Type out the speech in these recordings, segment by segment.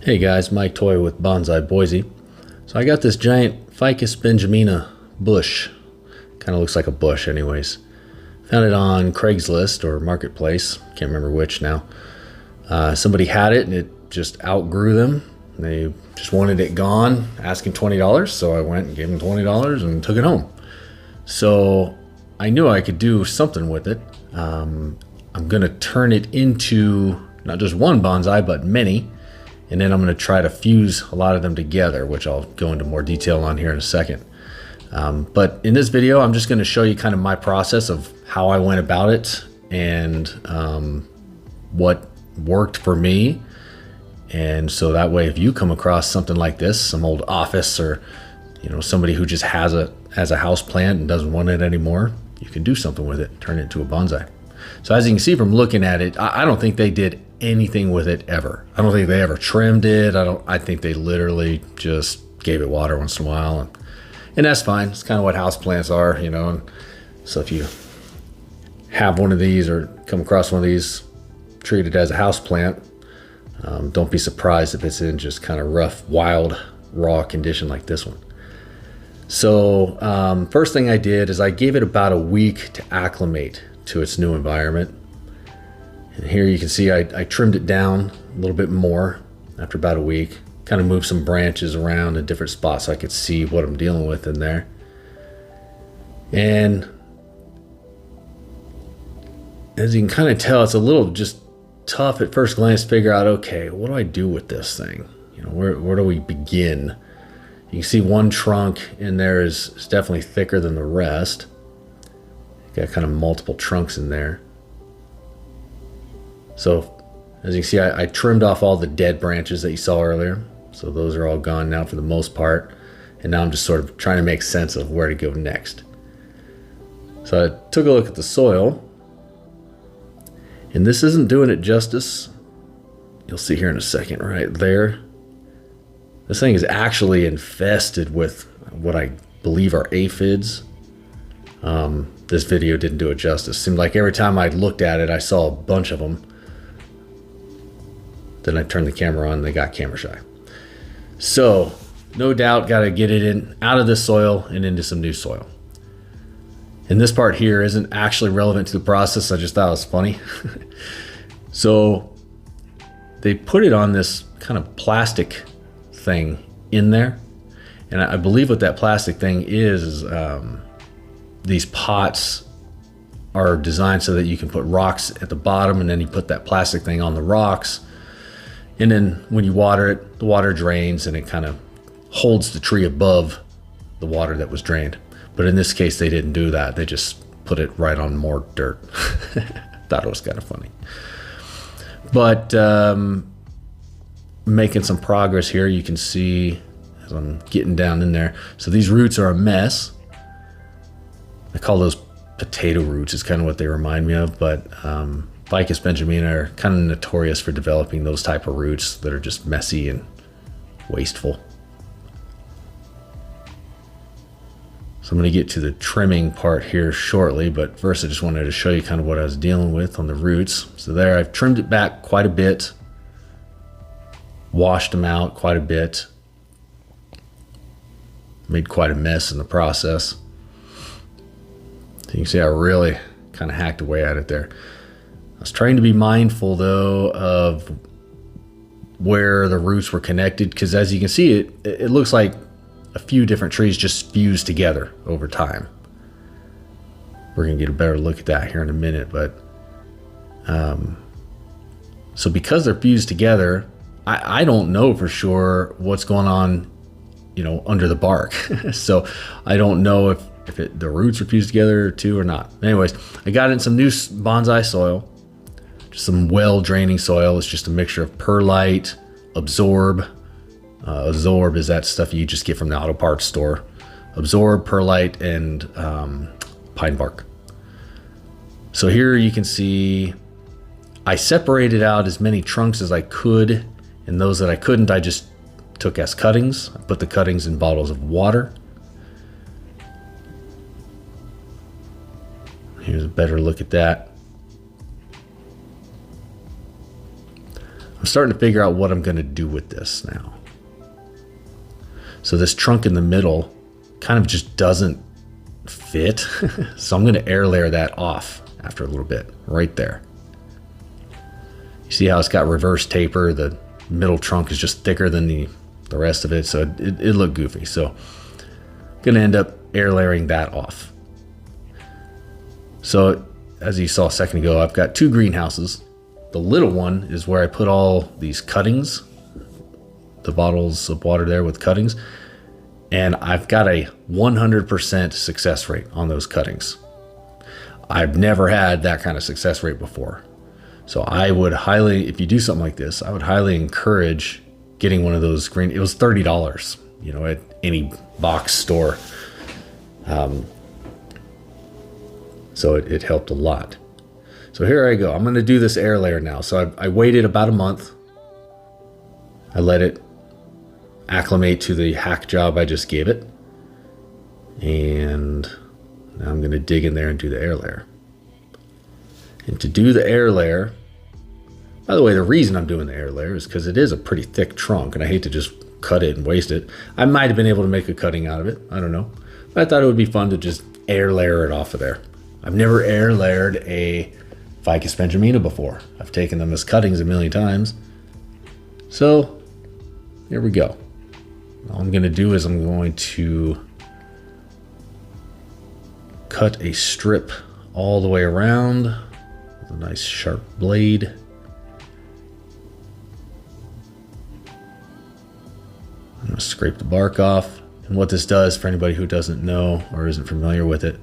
Hey guys, Mike Toy with Bonsai Boise. So I got this giant Ficus Benjamina bush. Kind of looks like a bush anyways. Found it on Craigslist or Marketplace. Can't remember which now. Somebody had it and it just outgrew them. They just wanted it gone, asking $20. So I went and gave them $20 and took it home. So I knew I could do something with it. I'm going to turn it into not just one bonsai, but many. And then I'm going to try to fuse a lot of them together, which I'll go into more detail on here in a second. But in this video, I'm just going to show you kind of my process of how I went about it and what worked for me. And so that way, if you come across something like this, some old office or somebody who just has a house plant and doesn't want it anymore, you can do something with it, turn it into a bonsai. So as you can see from looking at it, I don't think they did anything with it ever. I don't think they ever trimmed it. I think they literally just gave it water once in a while, and that's fine. It's kind of what houseplants are, And so if you have one of these or come across one of these, treat it as a houseplant. Don't be surprised if it's in just kind of rough, wild, raw condition like this one. So first thing I did is I gave it about a week to acclimate to its new environment. And here you can see I trimmed it down a little bit more after about a week. Kind of moved some branches around in different spots so I could see what I'm dealing with in there. And as you can kind of tell, it's a little just tough at first glance to figure out, okay, what do I do with this thing? Where do we begin? You can see one trunk in there is definitely thicker than the rest. Got kind of multiple trunks in there. So as you can see, I trimmed off all the dead branches that you saw earlier. So those are all gone now for the most part. And now I'm just sort of trying to make sense of where to go next. So I took a look at the soil. And this isn't doing it justice. You'll see here in a second right there. This thing is actually infested with what I believe are aphids. This video didn't do it justice. Seemed like every time I looked at it, I saw a bunch of them. Then I turned the camera on and they got camera shy. So no doubt got to get it out of this soil and into some new soil. And this part here isn't actually relevant to the process. I just thought it was funny. So they put it on this kind of plastic thing in there. And I believe what that plastic thing is these pots are designed so that you can put rocks at the bottom and then you put that plastic thing on the rocks. And then when you water it, the water drains and it kind of holds the tree above the water that was drained. But in this case, they didn't do that. They just put it right on more dirt. Thought it was kind of funny. But making some progress here, you can see as I'm getting down in there. So these roots are a mess. I call those potato roots is kind of what they remind me of, but Ficus Benjamina are kind of notorious for developing those type of roots that are just messy and wasteful. So I'm going to get to the trimming part here shortly, but first I just wanted to show you kind of what I was dealing with on the roots. So there, I've trimmed it back quite a bit, washed them out quite a bit, made quite a mess in the process. So you can see I really kind of hacked away at it there. I was trying to be mindful though of where the roots were connected, because as you can see, it looks like a few different trees just fused together over time. We're gonna get a better look at that here in a minute, but so because they're fused together, I don't know for sure what's going on, under the bark. So I don't know if the roots are fused together too or not. Anyways, I got in some new bonsai soil, just some well-draining soil. It's just a mixture of perlite, absorb. Absorb is that stuff you just get from the auto parts store. Absorb, perlite, and pine bark. So here you can see I separated out as many trunks as I could, and those that I couldn't, I just took as cuttings. I put the cuttings in bottles of water. Here's a better look at that. I'm starting to figure out what I'm going to do with this now. So this trunk in the middle kind of just doesn't fit. So I'm going to air layer that off after a little bit right there. You see how it's got reverse taper? The middle trunk is just thicker than the rest of it. So it looked goofy. So I'm going to end up air layering that off. So as you saw a second ago, I've got 2 greenhouses. The little one is where I put all these cuttings, the bottles of water there with cuttings. And I've got a 100% success rate on those cuttings. I've never had that kind of success rate before. So I would highly, if you do something like this, I would highly encourage getting one of those green. It was $30, you know, at any box store. So it helped a lot. So here I go. I'm going to do this air layer now. So I waited about a month. I let it acclimate to the hack job I just gave it. And now I'm going to dig in there and do the air layer. And to do the air layer, by the way, the reason I'm doing the air layer is because it is a pretty thick trunk and I hate to just cut it and waste it. I might have been able to make a cutting out of it. I don't know. But I thought it would be fun to just air layer it off of there. I've never air layered a Ficus Benjamina before. I've taken them as cuttings a million times. So here we go. All I'm going to do is I'm going to cut a strip all the way around with a nice sharp blade. I'm going to scrape the bark off. And what this does, for anybody who doesn't know or isn't familiar with it,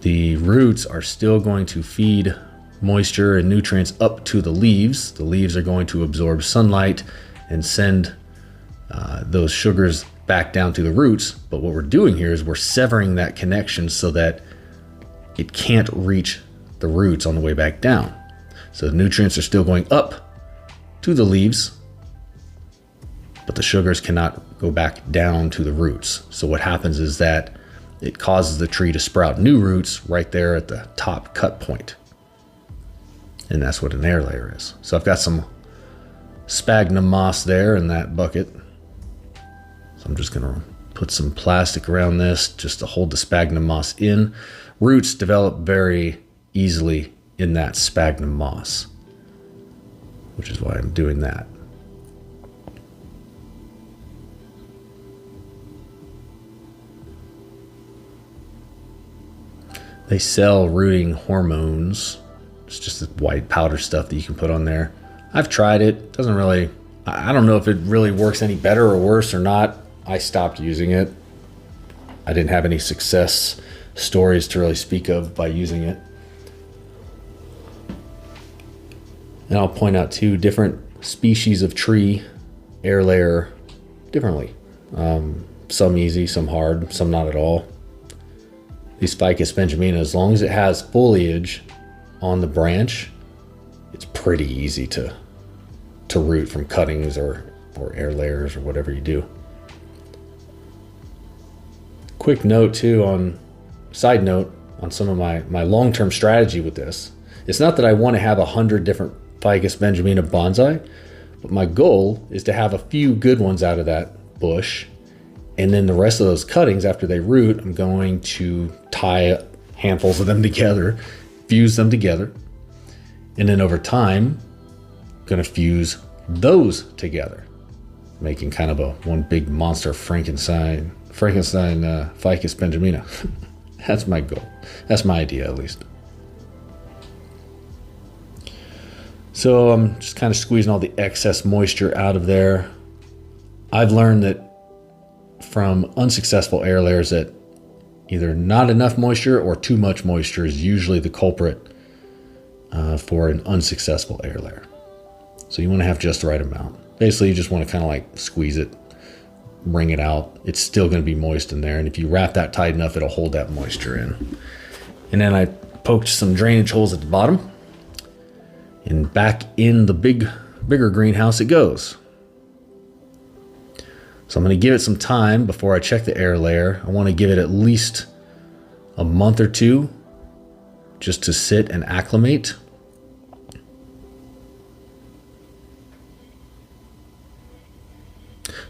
the roots are still going to feed moisture and nutrients up to the leaves. The leaves are going to absorb sunlight and send those sugars back down to the roots. But what we're doing here is we're severing that connection so that it can't reach the roots on the way back down. So the nutrients are still going up to the leaves, but the sugars cannot go back down to the roots. So what happens is that it causes the tree to sprout new roots right there at the top cut point. And that's what an air layer is. So I've got some sphagnum moss there in that bucket. So I'm just gonna put some plastic around this just to hold the sphagnum moss in. Roots develop very easily in that sphagnum moss, which is why I'm doing that. They sell rooting hormones. It's just this white powder stuff that you can put on there. I've tried it. Doesn't really, I don't know if it really works any better or worse or not. I stopped using it. I didn't have any success stories to really speak of by using it. And I'll point out too, different species of tree air layer differently. Some easy, some hard, some not at all. These Ficus Benjamina, as long as it has foliage on the branch, it's pretty easy to root from cuttings or air layers or whatever you do. Quick note too, side note on some of my long-term strategy with this. It's not that I want to have 100 different Ficus Benjamina bonsai, but my goal is to have a few good ones out of that bush. And then the rest of those cuttings, after they root, I'm going to tie handfuls of them together, fuse them together. And then over time, I'm going to fuse those together, making kind of one big monster Frankenstein Ficus Benjamina. That's my goal. That's my idea, at least. So I'm just kind of squeezing all the excess moisture out of there. I've learned that from unsuccessful air layers that either not enough moisture or too much moisture is usually the culprit for an unsuccessful air layer. So you want to have just the right amount. Basically, you just want to kind of like squeeze it, wring it out. It's still going to be moist in there. And if you wrap that tight enough, it'll hold that moisture in. And then I poked some drainage holes at the bottom. And back in the bigger greenhouse it goes. So I'm going to give it some time before I check the air layer. I want to give it at least a month or two just to sit and acclimate.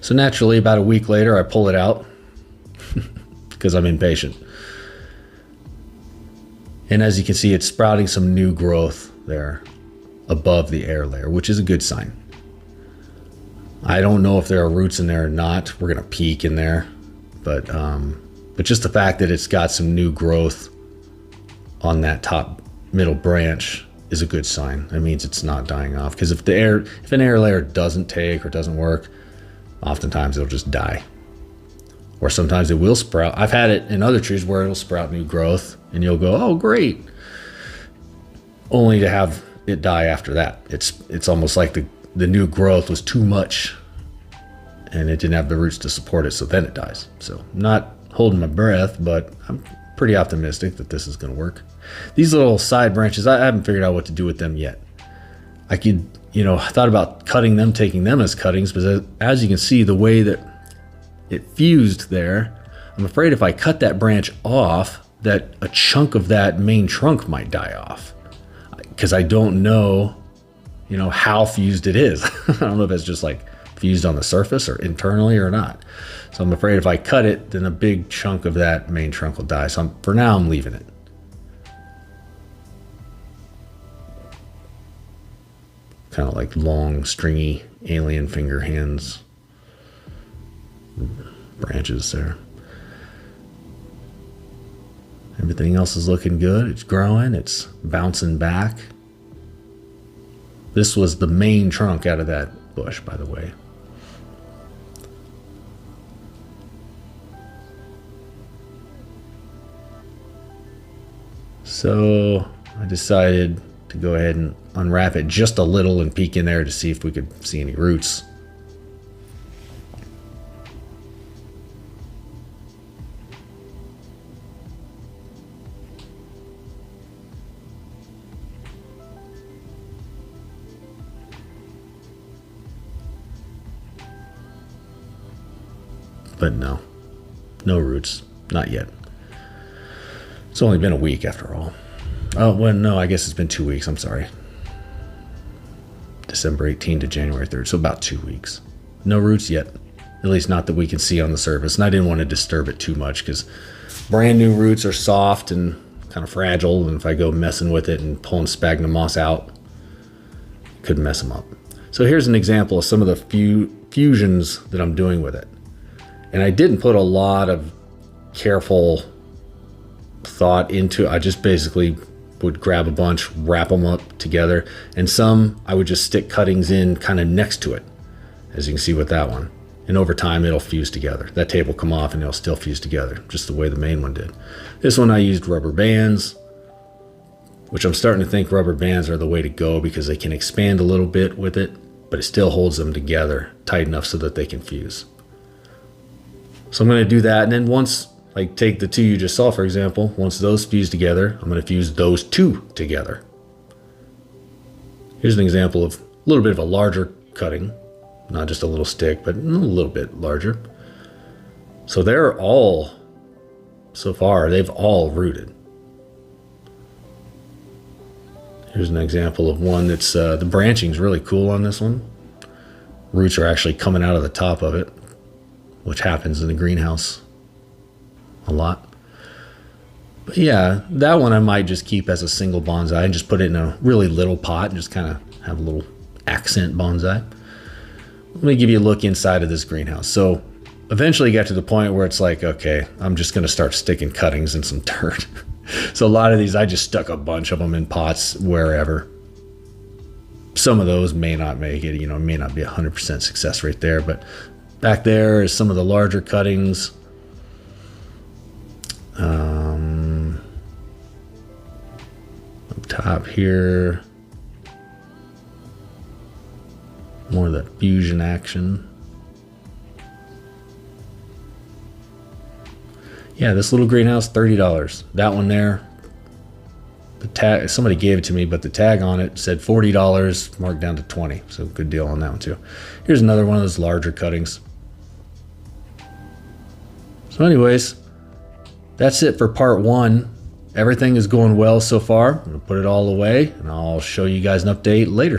So naturally, about a week later, I pull it out because I'm impatient. And as you can see, it's sprouting some new growth there above the air layer, which is a good sign. I don't know if there are roots in there or not. We're gonna peek in there, but just the fact that it's got some new growth on that top middle branch is a good sign. That means it's not dying off. Because if an air layer doesn't take or doesn't work, oftentimes it'll just die. Or sometimes it will sprout. I've had it in other trees where it'll sprout new growth and you'll go, oh great, only to have it die after that. It's almost like the new growth was too much and it didn't have the roots to support it, so then it dies. So I'm not holding my breath, but I'm pretty optimistic that this is going to work. These little side branches, I haven't figured out what to do with them yet. I could, I thought about cutting them, taking them as cuttings, but as you can see, the way that it fused there, I'm afraid if I cut that branch off, that a chunk of that main trunk might die off. Because I don't know, how fused it is. I don't know if it's just like fused on the surface or internally or not. So I'm afraid if I cut it, then a big chunk of that main trunk will die. So for now, I'm leaving it. Kind of like long, stringy alien finger hands, branches there. Everything else is looking good. It's growing, it's bouncing back. This was the main trunk out of that bush, by the way. So I decided to go ahead and unwrap it just a little and peek in there to see if we could see any roots. But no roots, not yet. It's only been a week after all. Oh, well, no, I guess it's been 2 weeks. I'm sorry. December 18 to January 3rd, so about 2 weeks. No roots yet, at least not that we can see on the surface. And I didn't want to disturb it too much because brand new roots are soft and kind of fragile. And if I go messing with it and pulling sphagnum moss out, it could mess them up. So here's an example of some of the fusions that I'm doing with it. And I didn't put a lot of careful thought into it. I just basically would grab a bunch, wrap them up together, and some I would just stick cuttings in kind of next to it, as you can see with that one. And over time it'll fuse together. That tape will come off and it'll still fuse together, just the way the main one did. This one I used rubber bands, which I'm starting to think rubber bands are the way to go because they can expand a little bit with it, but it still holds them together tight enough so that they can fuse. So I'm going to do that, and then once, like take the two you just saw for example, once those fuse together, I'm going to fuse those two together. Here's an example of a little bit of a larger cutting, not just a little stick, but a little bit larger. So they're all, so far, they've all rooted. Here's an example of one that's, the branching's really cool on this one. Roots are actually coming out of the top of it, which happens in the greenhouse a lot. But yeah, that one I might just keep as a single bonsai and just put it in a really little pot and just kind of have a little accent bonsai. Let me give you a look inside of this greenhouse. So eventually get to the point where it's like, okay, I'm just going to start sticking cuttings in some dirt. So a lot of these, I just stuck a bunch of them in pots wherever. Some of those may not make it, may not be 100% success rate there, but back there is some of the larger cuttings. Up top here, more of the fusion action. Yeah, this little greenhouse, $30. That one there, the tag, somebody gave it to me, but the tag on it said $40, marked down to $20. So good deal on that one too. Here's another one of those larger cuttings. So anyways, that's it for part one. Everything is going well so far. I'm gonna put it all away and I'll show you guys an update later.